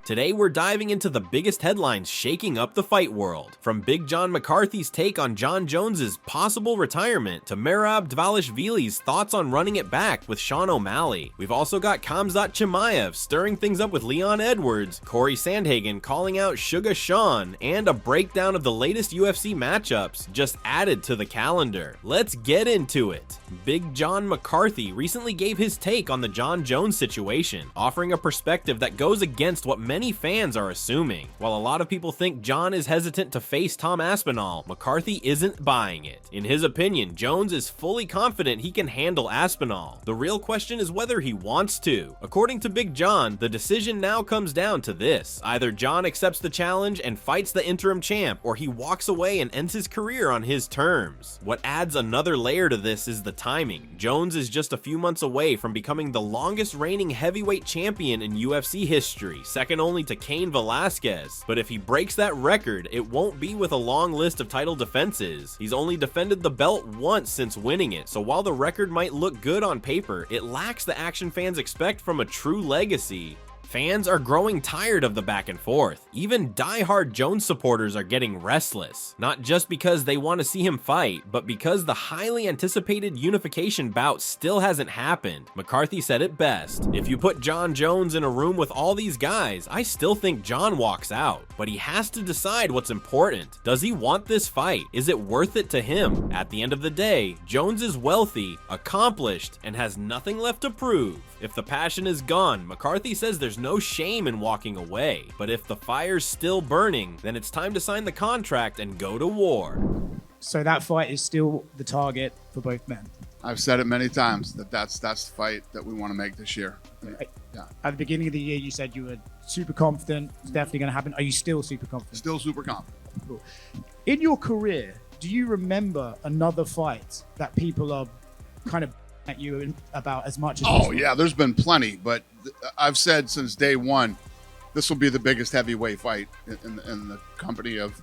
Today we're diving into the biggest headlines shaking up the fight world. From Big John McCarthy's take on Jon Jones's possible retirement to Merab Dvalishvili's thoughts on running it back with Sean O'Malley. We've also got Khamzat Chimaev stirring things up with Leon Edwards, Cory Sandhagen calling out Sugar Sean, and a breakdown of the latest UFC matchups just added to the calendar. Let's get into it. Big John McCarthy recently gave his take on the Jon Jones situation, offering a perspective that goes against what many fans are assuming. While a lot of people think Jon is hesitant to face Tom Aspinall, McCarthy isn't buying it. In his opinion, Jones is fully confident he can handle Aspinall. The real question is whether he wants to. According to Big John, the decision now comes down to this. Either Jon accepts the challenge and fights the interim champ, or he walks away and ends his career on his terms. What adds another layer to this is the timing. Jones is just a few months away from becoming the longest reigning heavyweight champion in UFC history, second only to Cain Velasquez. But if he breaks that record, it won't be with a long list of title defenses. He's only defended the belt once since winning it, so while the record might look good on paper, it lacks the action fans expect from a true legacy. Fans are growing tired of the back and forth. Even die-hard Jones supporters are getting restless, not just because they want to see him fight, but because the highly anticipated unification bout still hasn't happened. McCarthy said it best: "If you put Jon Jones in a room with all these guys, I still think Jon walks out, but he has to decide what's important. Does he want this fight? Is it worth it to him? At the end of the day, Jones is wealthy, accomplished, and has nothing left to prove. If the passion is gone, McCarthy says there's no shame in walking away. But if the fire's still burning, then it's time to sign the contract and go to war." So that fight is still the target for both men. I've said it many times that that's the fight that we want to make this year. Yeah. At the beginning of the year, you said you were super confident. It's definitely going to happen. Are you still super confident? Still super confident. Cool. In your career, do you remember another fight that people are kind of at you about as much as Oh yeah, there's been plenty, but I've said since day one, this will be the biggest heavyweight fight in the company of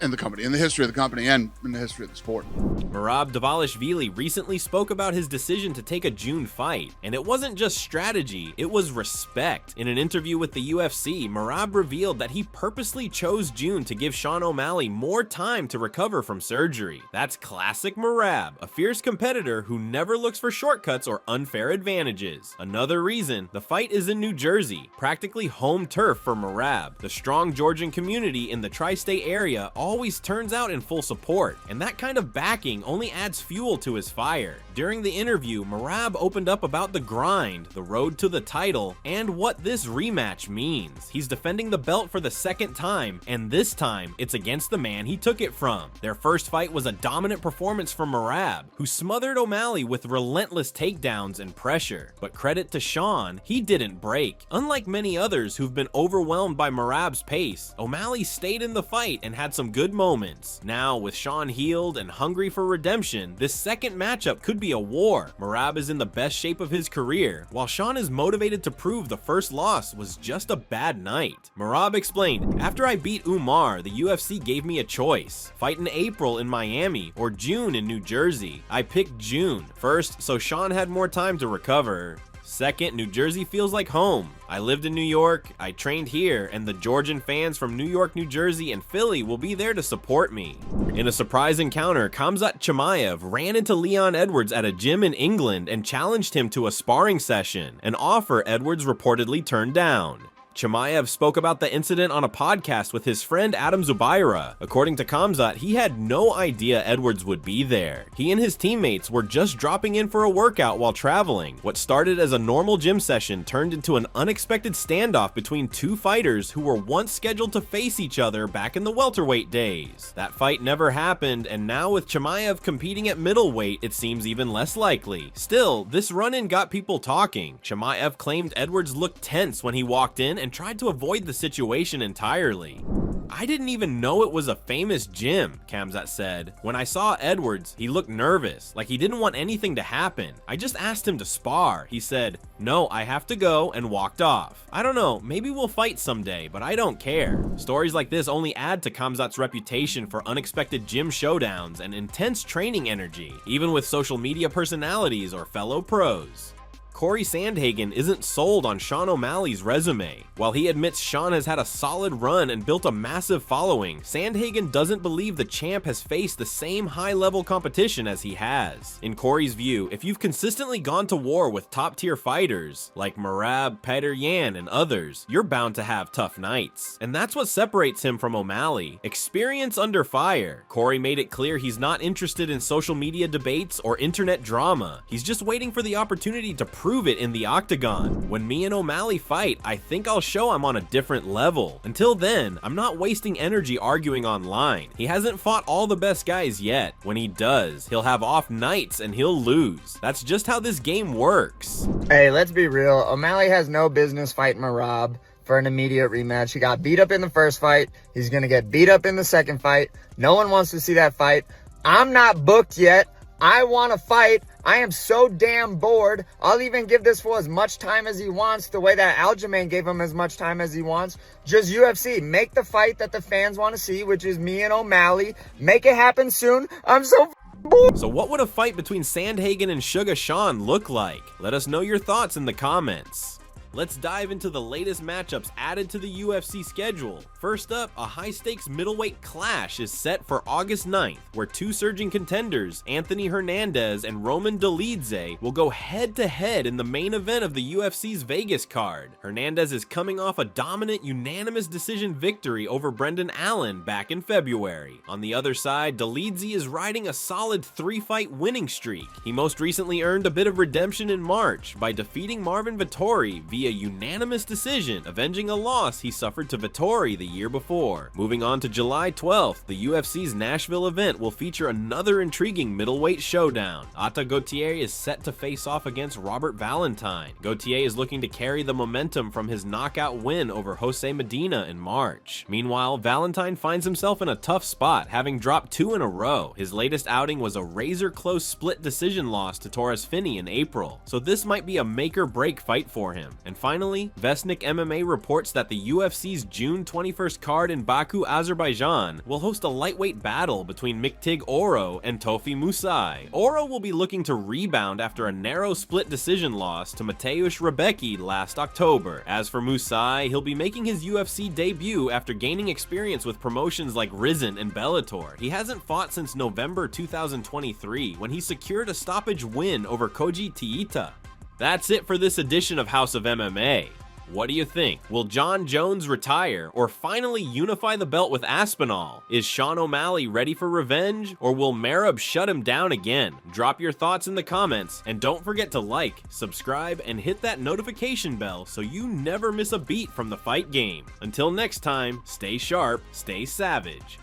in the history of the company and in the history of the sport. Merab Dvalishvili recently spoke about his decision to take a June fight, and it wasn't just strategy, it was respect. In an interview with the UFC, Merab revealed that he purposely chose June to give Sean O'Malley more time to recover from surgery. That's classic Merab, a fierce competitor who never looks for shortcuts or unfair advantages. Another reason, the fight is in New Jersey, practically home turf for Merab. The strong Georgian community in the tri-state area always turns out in full support, and that kind of backing only adds fuel to his fire. During the interview, Merab opened up about the grind, the road to the title, and what this rematch means. He's defending the belt for the second time, and this time, it's against the man he took it from. Their first fight was a dominant performance from Merab, who smothered O'Malley with relentless takedowns and pressure. But credit to Sean, he didn't break. Unlike many others who've been overwhelmed by Merab's pace, O'Malley stayed in the fight and had some good moments. Now, with Sean healed and hungry for redemption, this second matchup could be a war. Merab is in the best shape of his career, while Sean is motivated to prove the first loss was just a bad night. Merab explained, "After I beat Umar, the UFC gave me a choice. Fight in April in Miami or June in New Jersey. I picked June. First, so Sean had more time to recover. Second, New Jersey feels like home. I lived in New York, I trained here, and the Georgian fans from New York, New Jersey, and Philly will be there to support me." In a surprise encounter, Khamzat Chimaev ran into Leon Edwards at a gym in England and challenged him to a sparring session, an offer Edwards reportedly turned down. Chimaev spoke about the incident on a podcast with his friend Adam Zubaira. According to Khamzat, he had no idea Edwards would be there. He and his teammates were just dropping in for a workout while traveling. What started as a normal gym session turned into an unexpected standoff between two fighters who were once scheduled to face each other back in the welterweight days. That fight never happened, and now with Chimaev competing at middleweight, it seems even less likely. Still, this run-in got people talking. Chimaev claimed Edwards looked tense when he walked in and tried to avoid the situation entirely. "I didn't even know it was a famous gym," Khamzat said. "When I saw Edwards, he looked nervous, like he didn't want anything to happen. I just asked him to spar. He said, 'No, I have to go,' and walked off. I don't know, maybe we'll fight someday, but I don't care." Stories like this only add to Khamzat's reputation for unexpected gym showdowns and intense training energy, even with social media personalities or fellow pros. Cory Sandhagen isn't sold on Sean O'Malley's resume. While he admits Sean has had a solid run and built a massive following, Sandhagen doesn't believe the champ has faced the same high-level competition as he has. In Cory's view, if you've consistently gone to war with top-tier fighters like Merab, Petr Yan, and others, you're bound to have tough nights. And that's what separates him from O'Malley: experience under fire. Cory made it clear he's not interested in social media debates or internet drama. He's just waiting for the opportunity to prove it in the octagon. When me and O'Malley fight, I think I'll show I'm on a different level. Until then, I'm not wasting energy arguing online. He hasn't fought all the best guys yet. When he does, he'll have off nights and he'll lose. That's just how this game works. Hey, let's be real. O'Malley has no business fighting Merab for an immediate rematch. He got beat up in the first fight. He's going to get beat up in the second fight. No one wants to see that fight. I'm not booked yet. I want to fight. I am so damn bored. I'll even give this fool as much time as he wants, the way that Aljamain gave him as much time as he wants. Just UFC, make the fight that the fans want to see, which is me and O'Malley. Make it happen soon. I'm so bored. So what would a fight between Sandhagen and Sugar Sean look like? Let us know your thoughts in the comments. Let's dive into the latest matchups added to the UFC schedule. First up, a high-stakes middleweight clash is set for August 9th, where two surging contenders, Anthony Hernandez and Roman Dolidze, will go head-to-head in the main event of the UFC's Vegas card. Hernandez is coming off a dominant unanimous decision victory over Brendan Allen back in February. On the other side, Dolidze is riding a solid 3-fight winning streak. He most recently earned a bit of redemption in March by defeating Marvin Vettori via unanimous decision, avenging a loss he suffered to Vettori the year before. Moving on to July 12th, the UFC's Nashville event will feature another intriguing middleweight showdown. Ata Gauthier is set to face off against Robert Valentine. Gauthier is looking to carry the momentum from his knockout win over Jose Medina in March. Meanwhile, Valentine finds himself in a tough spot, having dropped 2 in a row. His latest outing was a razor-close split decision loss to Torres Finney in April, so this might be a make-or-break fight for him. And finally, Vesnik MMA reports that the UFC's June 21st card in Baku, Azerbaijan will host a lightweight battle between Miktig Oro and Tofi Musai. Oro will be looking to rebound after a narrow split decision loss to Mateusz Rebecki last October. As for Musai, he'll be making his UFC debut after gaining experience with promotions like Rizin and Bellator. He hasn't fought since November 2023, when he secured a stoppage win over Koji Tiita. That's it for this edition of House of MMA. What do you think? Will John Jones retire or finally unify the belt with Aspinall? Is Sean O'Malley ready for revenge, or will Merab shut him down again? Drop your thoughts in the comments, and don't forget to like, subscribe, and hit that notification bell so you never miss a beat from the fight game. Until next time, stay sharp, stay savage.